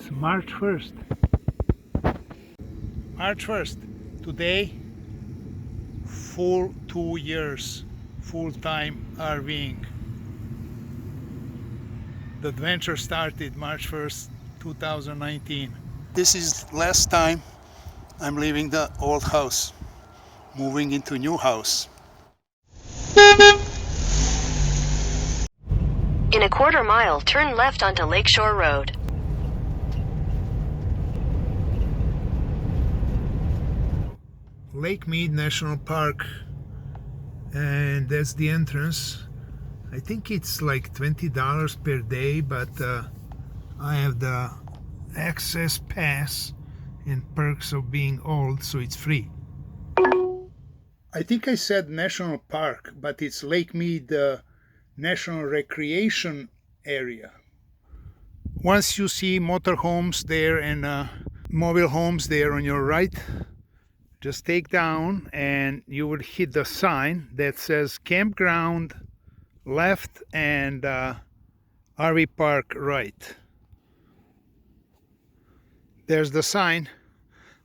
It's March 1st. March 1st. Today, full 2 years, full-time RVing. The adventure started March 1st, 2019. This is last time I'm leaving the old house, moving into new house. In a quarter mile, turn left onto Lakeshore Road. Lake Mead National Park, and that's the entrance. I think it's like $20 per day, but I have the access pass and perks of being old, so it's free. I think I said national park, but it's Lake Mead National Recreation Area. Once you see motorhomes there and mobile homes there on your right, just take down and you will hit the sign that says Campground left and RV Park right. There's the sign,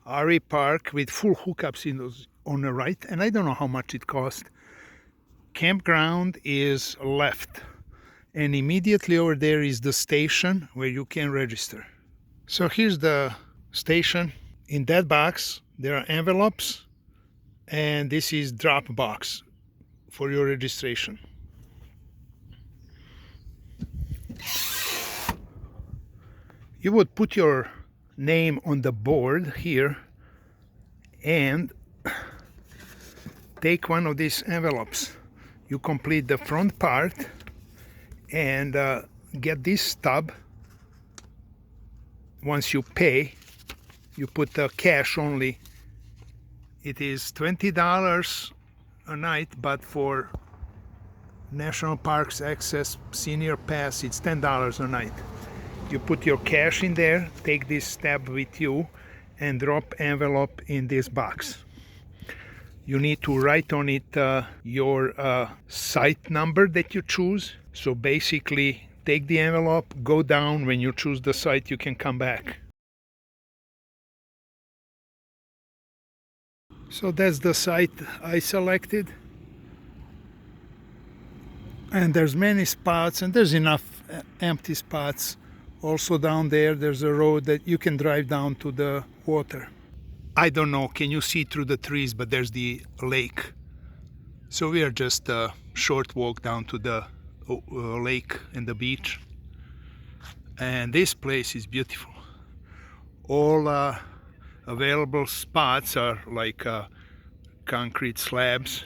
RV Park with full hookups in those on the right, and I don't know how much it cost. Campground is left, and immediately over there is the station where you can register. So here's the station. In that box there are envelopes, and this is drop box for your registration. You would put your name on the board here and take one of these envelopes. You complete the front part and get this stub. Once you pay, you put the cash only. It is $20 a night, but for National Parks Access Senior Pass, it's $10 a night. You put your cash in there, take this stub with you, and drop envelope in this box. You need to write on it your site number that you choose. So basically, take the envelope, go down. When you choose the site, you can come back. So that's the site I selected. And there's many spots, and there's enough empty spots. Also down there, there's a road that you can drive down to the water. I don't know, can you see through the trees, but there's the lake. So we are just a short walk down to the lake and the beach. And this place is beautiful. All available spots are like concrete slabs,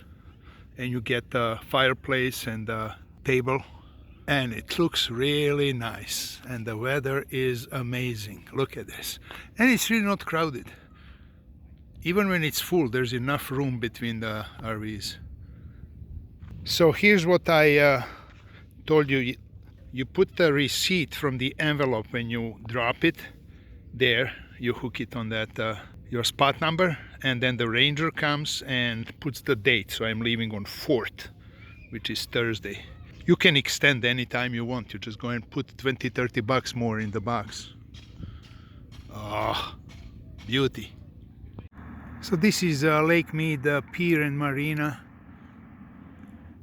and you get a fireplace and a table. And it looks really nice, and the weather is amazing. Look at this. And it's really not crowded. Even when it's full, there's enough room between the RVs. So here's what I told you. You put the receipt from the envelope when you drop it there. You hook it on that your spot number, and then the ranger comes and puts the date. So I'm leaving on 4th, which is Thursday. You can extend anytime you want. You just go and put $20-30 more in the box. Oh, beauty. So this is Lake Mead Pier and Marina.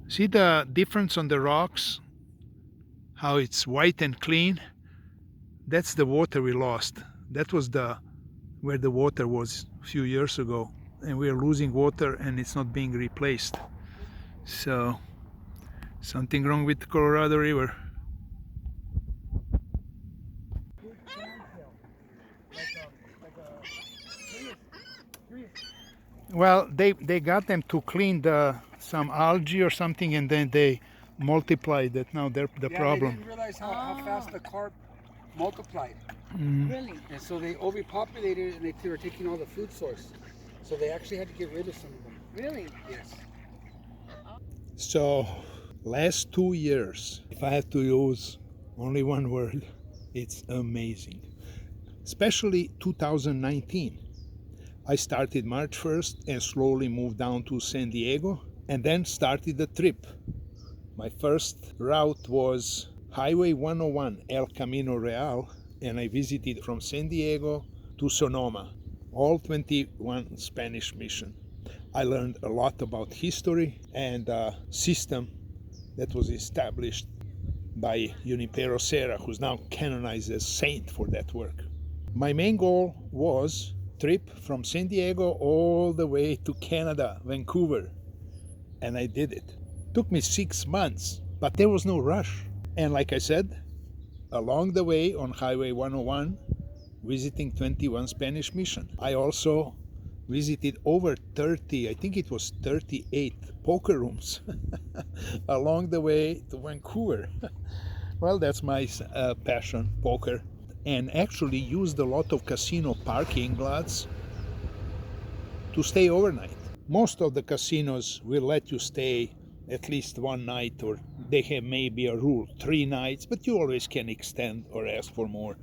See the difference on the rocks? How it's white and clean? That's the water we lost. That was where the water was a few years ago. And we are losing water, and it's not being replaced. So something wrong with the Colorado River. Well, they got them to clean some algae or something, and then they multiplied it. Now they're the problem. They didn't realize how fast the carp multiplied. Really? And so they overpopulated, and they were taking all the food source. So they actually had to get rid of some of them. Really? Yes. So last 2 years, if I have to use only one word, it's amazing. Especially 2019. I started March 1st and slowly moved down to San Diego, and then started the trip. My first route was Highway 101, El Camino Real, and I visited from San Diego to Sonoma, all 21 Spanish mission. I learned a lot about history and system that was established by Junipero Serra, who's now canonized as saint for that work. My main goal was trip from San Diego all the way to Canada, Vancouver, and I did it. Took me 6 months, but there was no rush. And like I said, along the way on Highway 101, visiting 21 Spanish mission. I also visited over 30, I think it was 38 poker rooms along the way to Vancouver. Well, that's my passion, poker. And actually used a lot of casino parking lots to stay overnight. Most of the casinos will let you stay at least one night, or they have maybe a rule 3 nights, but you always can extend or ask for more.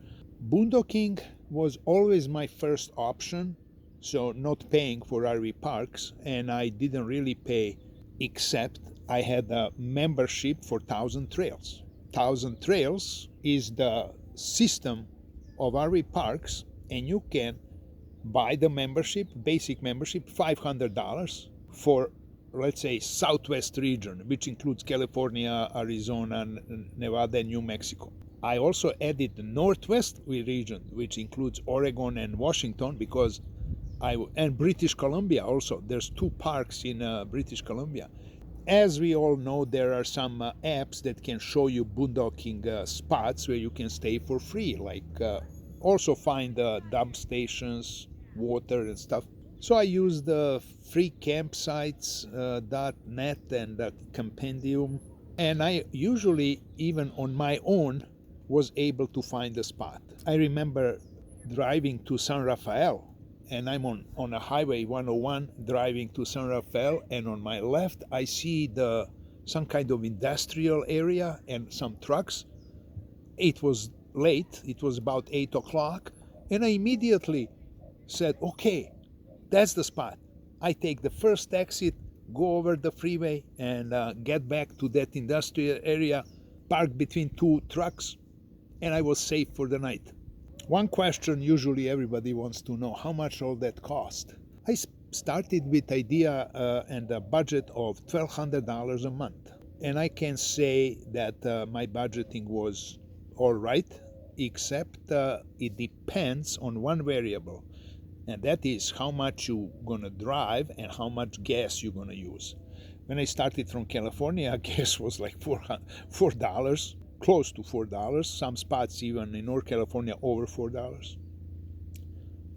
Boondocking was always my first option, so not paying for RV parks, and I didn't really pay, except I had a membership for 1,000 Trails. 1,000 Trails is the system of RV parks, and you can buy the membership, basic membership, $500 for, let's say, Southwest region, which includes California, Arizona, Nevada, and New Mexico. I also added the Northwest region, which includes Oregon and Washington, because and British Columbia also. There's 2 parks in British Columbia. As we all know, there are some apps that can show you boondocking spots where you can stay for free, like also find dump stations, water and stuff. So I use the free campsites.net and Compendium, and I usually, even on my own, was able to find a spot. I remember driving to San Rafael, and I'm on a highway 101 driving to San Rafael, and on my left I see some kind of industrial area and some trucks. It was late, it was about 8 o'clock, and I immediately said, okay, that's the spot. I take the first exit, go over the freeway, and get back to that industrial area, park between 2 trucks, and I was safe for the night. One question usually everybody wants to know, how much all that cost? I started with idea and a budget of $1,200 a month. And I can say that my budgeting was all right, except it depends on one variable. And that is how much you're gonna drive and how much gas you're gonna use. When I started from California, gas was like $4, close to $4. Some spots even in North California over $4.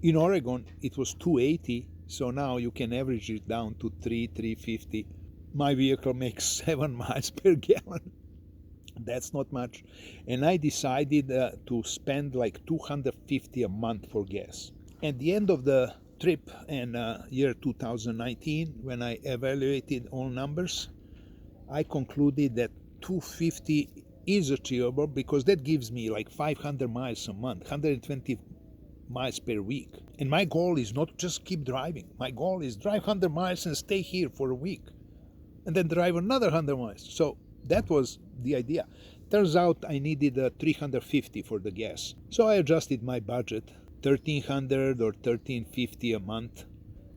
In Oregon, it was $2.80, so now you can average it down to $3.50. My vehicle makes 7 miles per gallon. That's not much. And I decided to spend like $250 a month for gas. At the end of the trip in year 2019, when I evaluated all numbers, I concluded that $250 is achievable, because that gives me like 500 miles a month, 120 miles per week. And my goal is not just keep driving. My goal is drive 100 miles and stay here for a week, and then drive another 100 miles. So that was the idea. Turns out I needed $350 for the gas. So I adjusted my budget, $1,300 or $1,350 a month.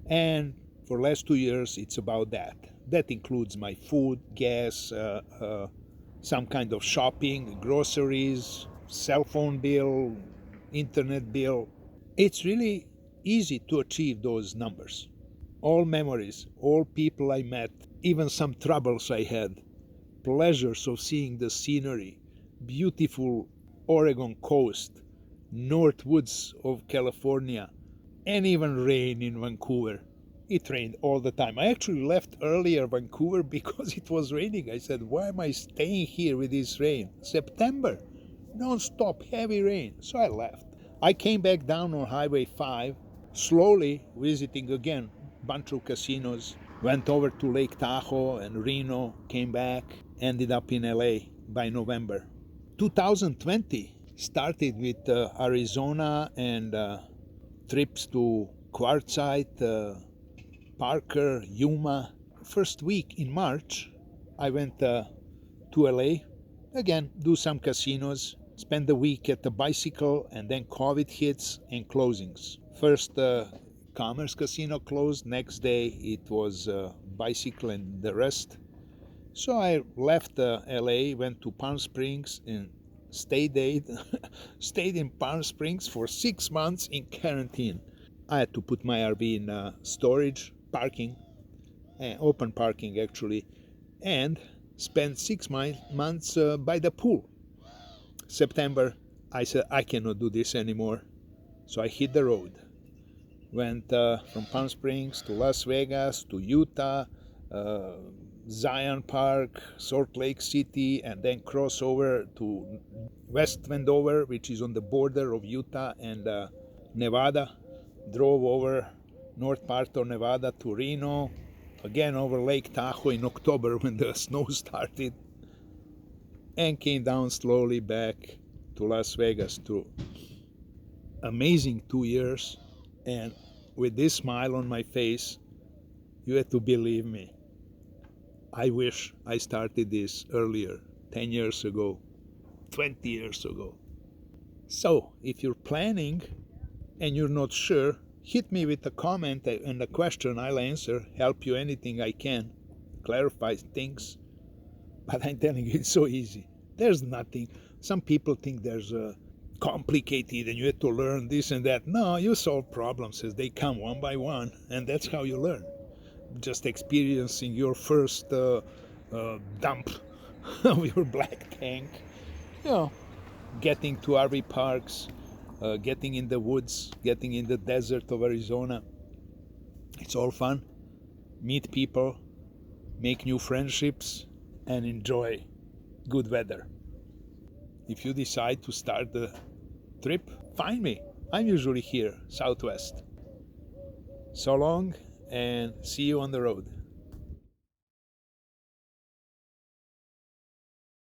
And for the last 2 years, it's about that. That includes my food, gas, some kind of shopping, groceries, cell phone bill, internet bill. It's really easy to achieve those numbers. All memories, all people I met, even some troubles I had, pleasures of seeing the scenery, beautiful Oregon coast, north woods of California, and even rain in Vancouver. It rained all the time. I actually left earlier Vancouver because it was raining. I said, why am I staying here with this rain? September, non-stop, heavy rain. So I left. I came back down on Highway 5, slowly visiting again a bunch of casinos. Went over to Lake Tahoe and Reno, came back, ended up in LA by November. 2020 started with Arizona and trips to Quartzsite, Parker, Yuma. First week in March, I went to LA, again, do some casinos, Spend the week at the bicycle, and then COVID hits and closings. First, Commerce Casino closed. Next day, it was bicycle and the rest. So I left LA, went to Palm Springs, and stayed in Palm Springs for 6 months in quarantine. I had to put my RV in storage, parking, open parking actually, and spent 6 months by the pool. September, I said I cannot do this anymore, so I hit the road. Went from Palm Springs to Las Vegas to Utah, Zion Park, Salt Lake City, and then cross over to West Wendover, which is on the border of Utah and Nevada. Drove over north part of Nevada to Reno, again over Lake Tahoe in October when the snow started, and came down slowly back to Las Vegas. To amazing 2 years, and with this smile on my face, you have to believe me. I wish I started this earlier, 10 years ago, 20 years ago. So, if you're planning and you're not sure, hit me with a comment and a question. I'll answer, help you anything I can, clarify things. But I'm telling you, it's so easy. There's nothing. Some people think there's complicated and you have to learn this and that. No, you solve problems as they come one by one, and that's how you learn. Just experiencing your first dump of your black tank, getting to RV parks, getting in the woods, getting in the desert of Arizona. It's all fun. Meet people, make new friendships, and enjoy good weather. If you decide to start the trip, find me. I'm usually here, Southwest. So long, and see you on the road.